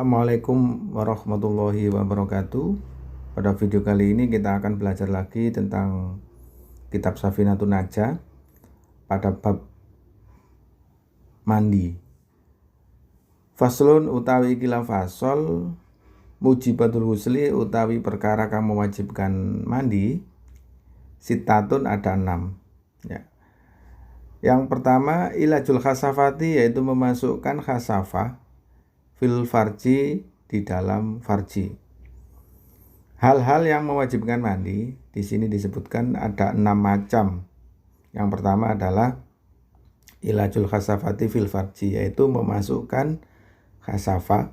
Assalamualaikum warahmatullahi wabarakatuh. Pada video kali ini kita akan belajar lagi tentang kitab Safinatun Najah pada bab mandi. Faslun utawi ikilah fasol mujibatul husli utawi perkara kang mewajibkan mandi. Sitatun ada 6 ya. Yang pertama ilajul khasafati, yaitu memasukkan khasafah fil farji, di dalam farji. Hal-hal yang mewajibkan mandi di sini disebutkan ada 6 macam. Yang pertama adalah ilajul khasafati fil farji, yaitu memasukkan khasafah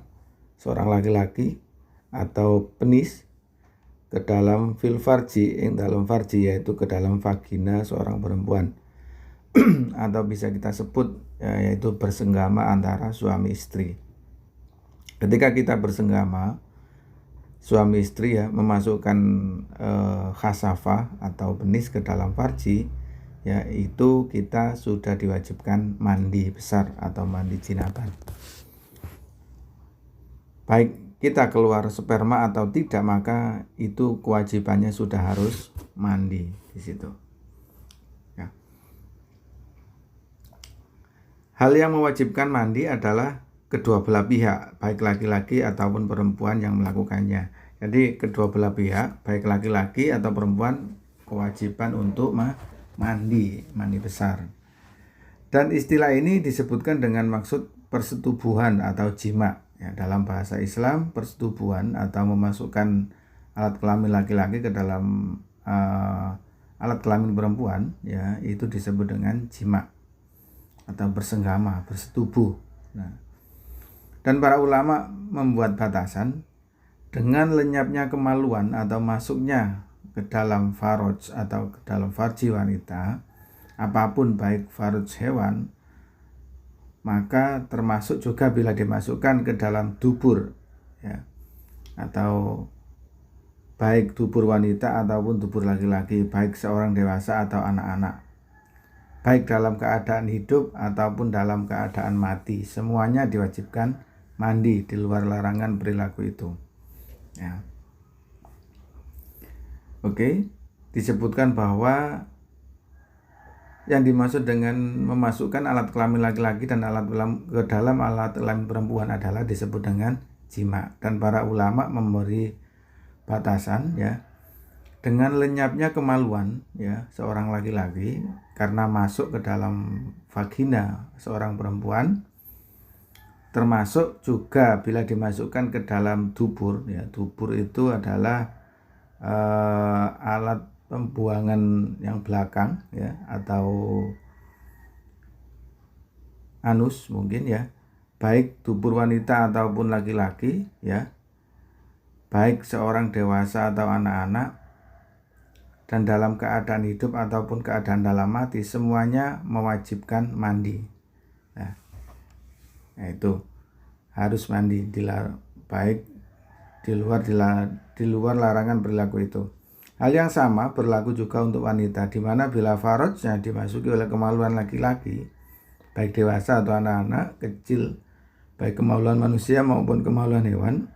seorang laki-laki atau penis ke dalam fil farji, yang dalam farji yaitu ke dalam vagina seorang perempuan. Atau bisa kita sebut yaitu bersenggama antara suami istri. Ketika kita bersenggama suami istri ya, memasukkan khasafah atau penis ke dalam farji, ya itu kita sudah diwajibkan mandi besar atau mandi jinaban. Baik kita keluar sperma atau tidak, maka itu kewajibannya sudah harus mandi di situ. Ya. Hal yang mewajibkan mandi adalah kedua belah pihak, baik laki-laki ataupun perempuan yang melakukannya. Jadi kedua belah pihak, baik laki-laki atau perempuan, kewajiban untuk mandi besar. Dan istilah ini disebutkan dengan maksud persetubuhan atau jima. Ya, dalam bahasa Islam, persetubuhan atau memasukkan alat kelamin laki-laki ke dalam alat kelamin perempuan, ya itu disebut dengan jima atau bersenggama, bersetubuh. Nah, dan para ulama membuat batasan dengan lenyapnya kemaluan atau masuknya ke dalam faroj atau ke dalam farji wanita, apapun baik faroj hewan, maka termasuk juga bila dimasukkan ke dalam dubur, ya, atau baik dubur wanita ataupun dubur laki-laki, baik seorang dewasa atau anak-anak, baik dalam keadaan hidup ataupun dalam keadaan mati, semuanya diwajibkan mandi di luar larangan perilaku itu. Ya. Oke, disebutkan bahwa yang dimaksud dengan memasukkan alat kelamin laki-laki dan alat ke dalam alat kelamin perempuan adalah disebut dengan jima. Dan para ulama memberi batasan, ya, dengan lenyapnya kemaluan, ya, seorang laki-laki karena masuk ke dalam vagina seorang perempuan, termasuk juga bila dimasukkan ke dalam dubur, ya, dubur itu adalah alat pembuangan yang belakang, ya, atau anus mungkin, ya, baik dubur wanita ataupun laki-laki, ya, baik seorang dewasa atau anak-anak, dan dalam keadaan hidup ataupun keadaan dalam mati, semuanya mewajibkan mandi. Nah, itu harus mandi baik di luar larangan perilaku itu. Hal yang sama berlaku juga untuk wanita, di mana bila farojnya dimasuki oleh kemaluan laki-laki, baik dewasa atau anak-anak kecil, baik kemaluan manusia maupun kemaluan hewan,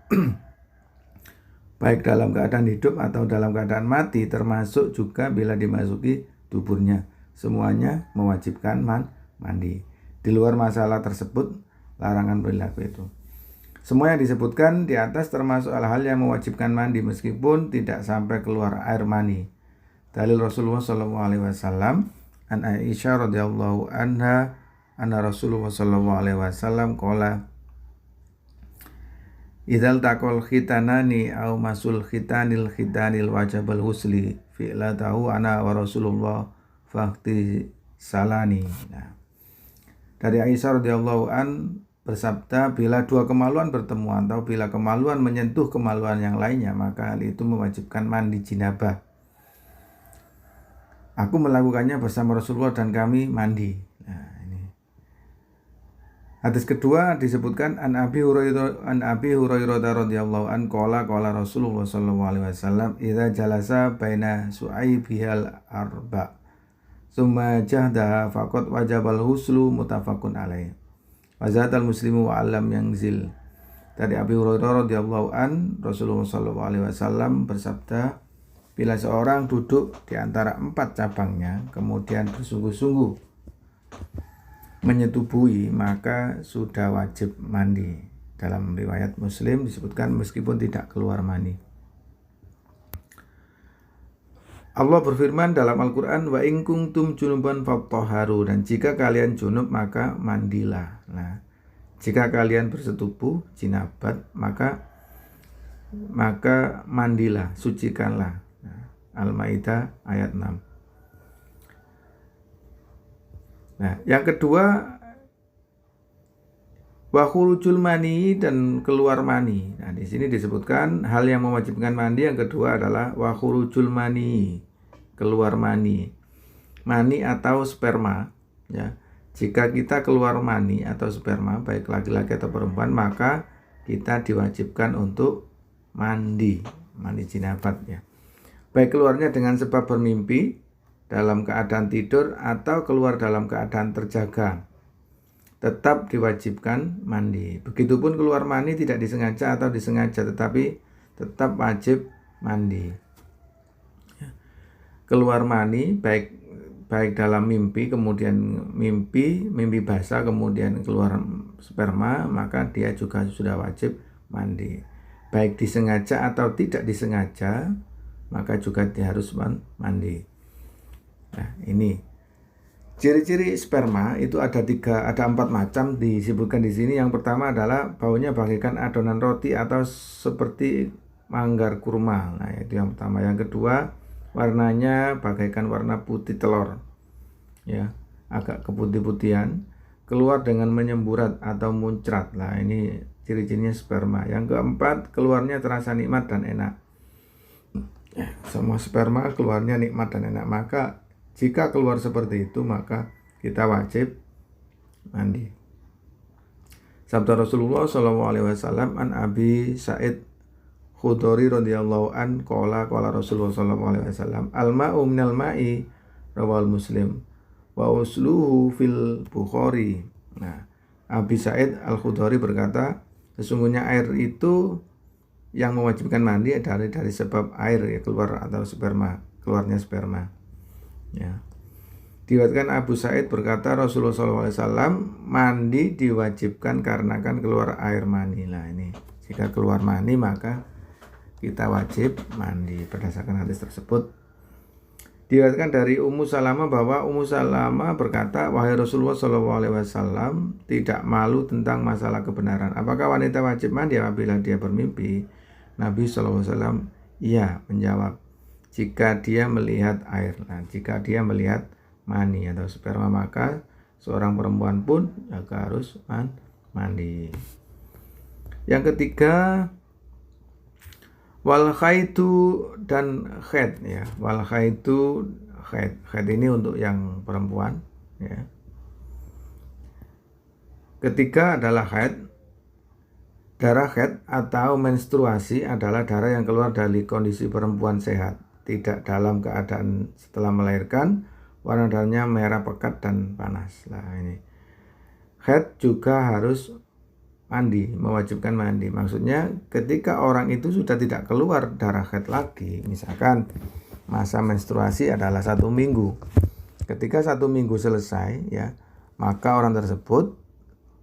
baik dalam keadaan hidup atau dalam keadaan mati, termasuk juga bila dimasuki duburnya, semuanya mewajibkan mandi. Di luar masalah tersebut, larangan perilaku itu. Semua yang disebutkan di atas termasuk hal-hal yang mewajibkan mandi meskipun tidak sampai keluar air mani. Dalil Rasulullah SAW an Aisyah radhiyallahu anha anna Rasulullah SAW qala idzal taqal khitanani aw masul khitanil wajabal husli fi'latahu ana wa Rasulullah faqti salani. Nah, dari Aisyah radhiyallahu an bersabda, bila dua kemaluan bertemu atau bila kemaluan menyentuh kemaluan yang lainnya, maka hal itu mewajibkan mandi jinabah. Aku melakukannya bersama Rasulullah dan kami mandi. Nah, ini. Hadis kedua disebutkan an Abi Hurairah radhiyallahu an qala Rasulullah sallallahu alaihi wasallam idza jalasa baina su'aibihal arba summa jahdaha faqad wajabal huslu muttafaqun alaih. Wazatal muslimu wa alam yang zil. Dari Abi Hurairah radhiyallahu an, Rasulullah sallallahu alaihi wasallam bersabda, bila seorang duduk di antara 4 cabangnya kemudian bersungguh-sungguh menyetubuhi, maka sudah wajib mandi. Dalam riwayat Muslim disebutkan meskipun tidak keluar mani. Allah berfirman dalam Al-Quran, wa in kuntum junuban fattahharu, dan jika kalian junub maka mandilah. Nah, jika kalian bersetubuh jinabat maka mandilah, sucikanlah. Nah, Al-Maidah ayat 6. Nah, yang kedua, wa khurujul mani, dan keluar mani. Nah, di sini disebutkan hal yang mewajibkan mandi yang kedua adalah wa khurujul mani, keluar mani. Mani atau sperma, ya. Jika kita keluar mani atau sperma baik laki-laki atau perempuan, maka kita diwajibkan untuk mandi jinabat, ya. Baik keluarnya dengan sebab bermimpi, dalam keadaan tidur, atau keluar dalam keadaan terjaga, tetap diwajibkan mandi. Begitupun keluar mani tidak disengaja atau disengaja, tetapi tetap wajib mandi. Keluar mani baik dalam mimpi, kemudian mimpi basah, kemudian keluar sperma, maka dia juga sudah wajib mandi. Baik disengaja atau tidak disengaja, maka juga dia harus mandi. Nah, ini ciri-ciri sperma itu ada 4 macam disebutkan di sini. Yang pertama adalah baunya bagaikan adonan roti atau seperti manggar kurma. Nah, itu yang pertama. Yang kedua, warnanya bagaikan warna putih telur, ya, agak keputih-putihan, keluar dengan menyemburat atau muncrat. Nah, ini ciri-cirinya sperma. Yang keempat, keluarnya terasa nikmat dan enak. Semua sperma keluarnya nikmat dan enak. Maka jika keluar seperti itu, maka kita wajib mandi. Sabda Rasulullah SAW, an Abi Sa'id Khudri radhiyallahu an qala Rasulullah SAW, al-ma'u minal ma'i, rawal Muslim, wa usluhu fil Bukhari. Nah, Abi Sa'id Al-Khudri berkata, sesungguhnya air itu yang mewajibkan mandi dari sebab air, ya, keluar atau keluarnya sperma. Ya. Diriwayatkan Abu Sa'id berkata, Rasulullah SAW, mandi diwajibkan karena kan keluar air mani. Nah, ini jika keluar mani maka kita wajib mandi berdasarkan hadis tersebut. Diriwayatkan dari Ummu Salamah bahwa Ummu Salamah berkata, wahai Rasulullah SAW, tidak malu tentang masalah kebenaran. Apakah wanita wajib mandi apabila dia bermimpi? Nabi SAW iya menjawab, jika dia melihat air. Nah, jika dia melihat mani atau sperma, maka seorang perempuan pun juga harus mandi. Yang ketiga, wal khaitu, dan khaid, ya. Wal khaitu, khaid ini untuk yang perempuan, ya. Ketiga adalah khaid. Darah khaid atau menstruasi adalah darah yang keluar dari kondisi perempuan sehat, tidak dalam keadaan setelah melahirkan. Warna darahnya merah pekat dan panas. Nah, ini haid juga harus mandi, mewajibkan mandi. Maksudnya ketika orang itu sudah tidak keluar darah haid lagi, misalkan masa menstruasi adalah 1 minggu. Ketika 1 minggu selesai, ya, maka orang tersebut,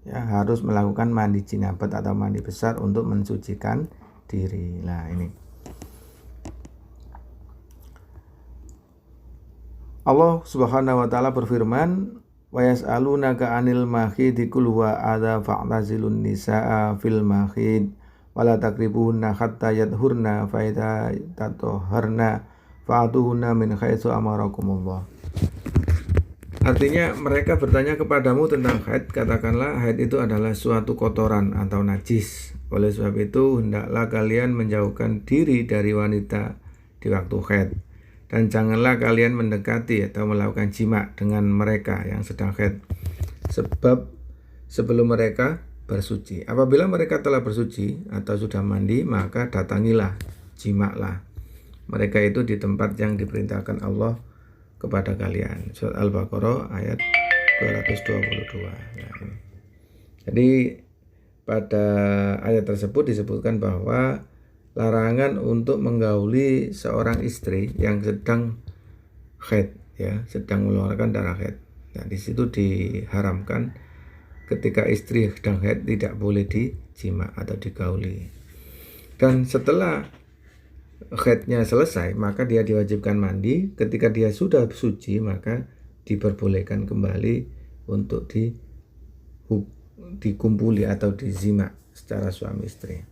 ya, harus melakukan mandi jinabat atau mandi besar untuk mensucikan diri. Nah, ini Allah Subhanahu wa taala berfirman, wa yas'alunaka 'anil mahid qul huwa adza fa'tazilun nisaa fil mahid wa la taqribuhunna hatta yadhurna fa idza tatahharna fa'tuhunna min haitsu amarakumullah. Artinya, mereka bertanya kepadamu tentang haid, katakanlah haid itu adalah suatu kotoran atau najis. Oleh sebab itu hendaklah kalian menjauhkan diri dari wanita di waktu haid. Dan janganlah kalian mendekati atau melakukan jima dengan mereka yang sedang haid, sebab sebelum mereka bersuci. Apabila mereka telah bersuci atau sudah mandi, maka datangilah, jimaklah mereka itu di tempat yang diperintahkan Allah kepada kalian. Surat Al-Baqarah ayat 222. Nah, jadi pada ayat tersebut disebutkan bahwa larangan untuk menggauli seorang istri yang sedang haid, ya, sedang mengeluarkan darah haid. Nah, di situ diharamkan ketika istri sedang haid tidak boleh dijima atau digauli. Dan setelah haidnya selesai, maka dia diwajibkan mandi. Ketika dia sudah suci, maka diperbolehkan kembali untuk dikumpuli atau dizima secara suami istri.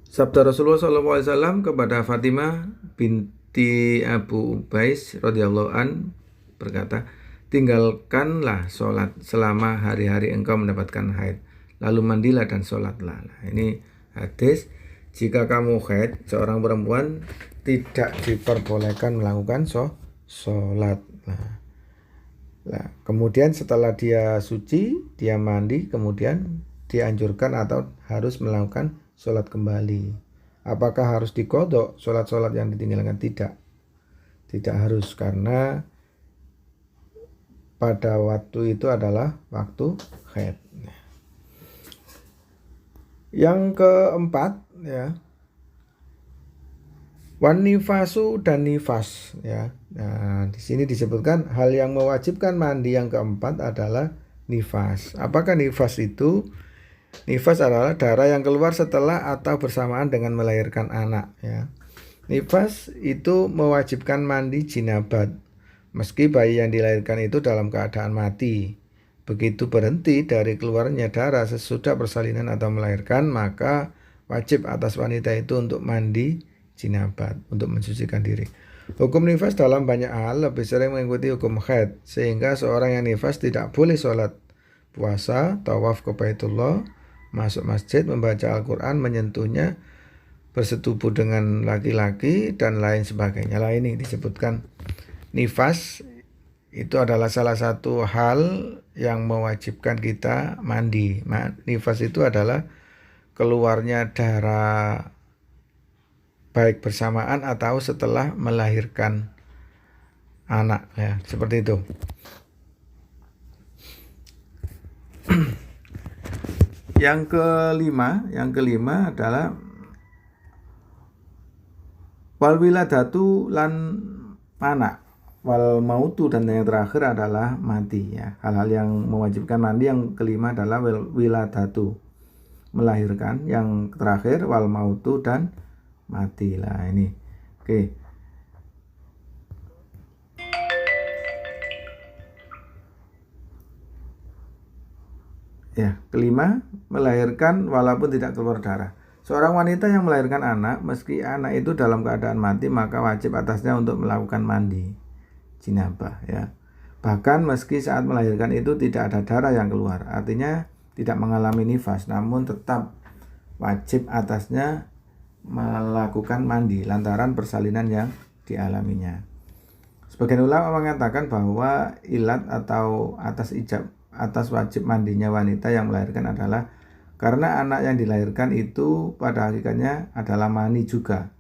Sabda Rasulullah SAW kepada Fatimah binti Abu Ubais radhiyallahu an berkata, tinggalkanlah sholat selama hari-hari engkau mendapatkan haid, lalu mandilah dan sholatlah. Nah, ini hadis, jika kamu haid, seorang perempuan tidak diperbolehkan melakukan sholat. Nah, kemudian setelah dia suci, dia mandi, kemudian dianjurkan atau harus melakukan sholat kembali. Apakah harus diqodho sholat-sholat yang ditinggalkan? Tidak harus, karena pada waktu itu adalah waktu haid. Yang keempat, ya, wan nifasu dan nifas, ya. Nah, di sini disebutkan hal yang mewajibkan mandi yang keempat adalah nifas. Apakah nifas itu? Nifas adalah darah yang keluar setelah atau bersamaan dengan melahirkan anak, ya. Nifas itu mewajibkan mandi jinabat meski bayi yang dilahirkan itu dalam keadaan mati. Begitu berhenti dari keluarnya darah sesudah persalinan atau melahirkan, maka wajib atas wanita itu untuk mandi jinabat, untuk mensucikan diri. Hukum nifas dalam banyak hal lebih sering mengikuti hukum haid, sehingga seorang yang nifas tidak boleh sholat, puasa, tawaf ke Baitullah, masuk masjid, membaca Al-Quran, menyentuhnya, bersetubuh dengan laki-laki, dan lain sebagainya. Lah, ini disebutkan nifas itu adalah salah satu hal yang mewajibkan kita mandi. Nifas itu adalah keluarnya darah baik bersamaan atau setelah melahirkan anak, ya, seperti itu. Yang kelima adalah wal wiladatu lan anak, wal mautu, dan yang terakhir adalah mati, ya. Hal-hal yang mewajibkan mandi yang kelima adalah wiladatu, melahirkan, yang terakhir wal mautu, dan mati. Lah, ini. Oke. Ya, kelima, melahirkan walaupun tidak keluar darah. Seorang wanita yang melahirkan anak, meski anak itu dalam keadaan mati, maka wajib atasnya untuk melakukan mandi jinabah, ya. Bahkan meski saat melahirkan itu tidak ada darah yang keluar, artinya tidak mengalami nifas, namun tetap wajib atasnya melakukan mandi lantaran persalinan yang dialaminya. Sebagian ulama mengatakan bahwa ilat atau atas wajib mandinya wanita yang melahirkan adalah karena anak yang dilahirkan itu pada hakikatnya adalah mani juga.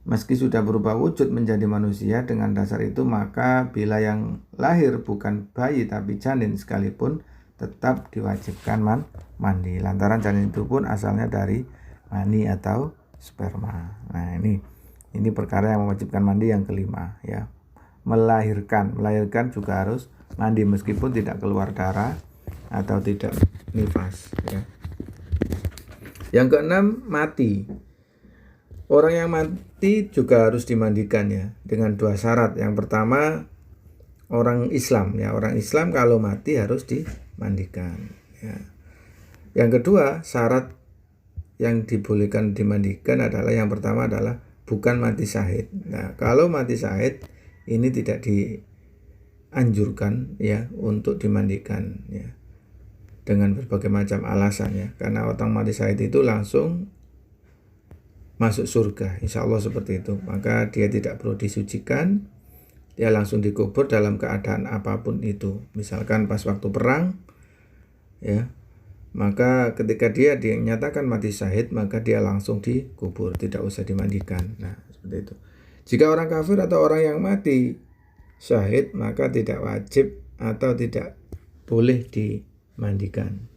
Meski sudah berubah wujud menjadi manusia dengan dasar itu, maka bila yang lahir bukan bayi tapi janin sekalipun tetap diwajibkan mandi lantaran janin itu pun asalnya dari mani atau sperma. Nah, ini perkara yang mewajibkan mandi yang kelima, ya. Melahirkan juga harus mandi meskipun tidak keluar darah atau tidak nifas, ya. Yang keenam, mati. Orang yang mati juga harus dimandikan, ya, dengan dua syarat. Yang pertama, orang Islam, ya. Orang Islam kalau mati harus dimandikan, ya. Yang kedua, syarat yang dibolehkan dimandikan adalah, yang pertama adalah bukan mati syahid. Nah, kalau mati syahid ini tidak dianjurkan, ya, untuk dimandikan, ya, dengan berbagai macam alasan, ya. Karena orang mati syahid itu langsung masuk surga, insya Allah seperti itu. Maka dia tidak perlu disucikan, dia langsung dikubur dalam keadaan apapun itu. Misalkan pas waktu perang, ya, maka ketika dia dinyatakan mati syahid, maka dia langsung dikubur, tidak usah dimandikan. Nah, seperti itu. Jika orang kafir atau orang yang mati syahid, maka tidak wajib atau tidak boleh dimandikan.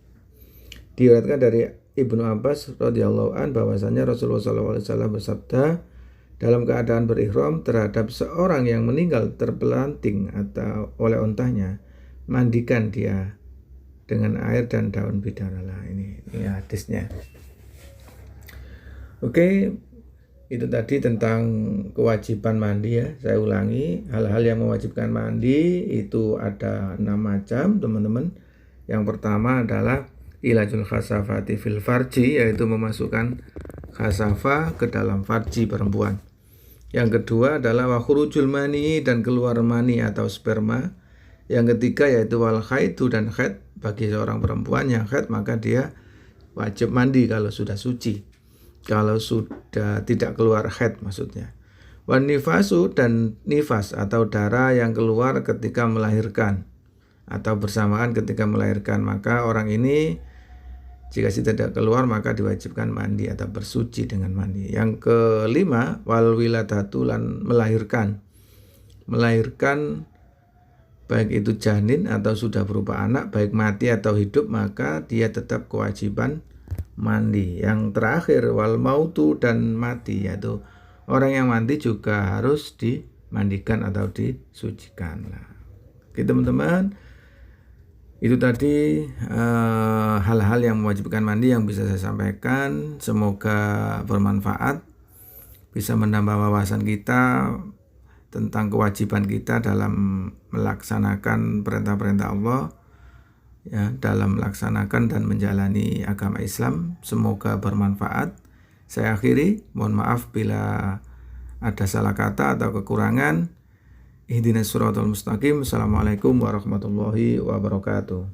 Diriwayatkan dari Ibnu Abbas radhiyallahu an bahwasanya Rasulullah SAW bersabda, dalam keadaan berihram terhadap seorang yang meninggal terpelanting atau oleh untanya, mandikan dia dengan air dan daun bidara. Ini hadisnya. Oke, itu tadi tentang kewajiban mandi ya. Saya ulangi, hal-hal yang mewajibkan mandi itu ada 6 macam, teman-teman. Yang pertama adalah ilajul khasafati fil farji, yaitu memasukkan khasafah ke dalam farji perempuan. Yang kedua adalah wa khurujul mani, dan keluar mani atau sperma. Yang ketiga yaitu wal khaidu, dan khaid. Bagi seorang perempuan yang khaid maka dia wajib mandi kalau sudah suci. Kalau sudah tidak keluar haid maksudnya. Wan nifasu, dan nifas atau darah yang keluar ketika melahirkan atau bersamaan ketika melahirkan, maka orang ini jika tidak keluar maka diwajibkan mandi atau bersuci dengan mandi. Yang kelima wal wiladatu, lan melahirkan baik itu janin atau sudah berupa anak, baik mati atau hidup, maka dia tetap kewajiban mandi. Yang terakhir wal mautu, dan mati, yaitu orang yang mati juga harus dimandikan atau disucikan. Oke teman-teman, itu tadi hal-hal yang mewajibkan mandi yang bisa saya sampaikan. Semoga bermanfaat, bisa menambah wawasan kita tentang kewajiban kita dalam melaksanakan perintah-perintah Allah, ya, dalam melaksanakan dan menjalani agama Islam. Semoga bermanfaat. Saya akhiri, mohon maaf bila ada salah kata atau kekurangan. Ihdinas siratal mustaqim. Assalamualaikum warahmatullahi wabarakatuh.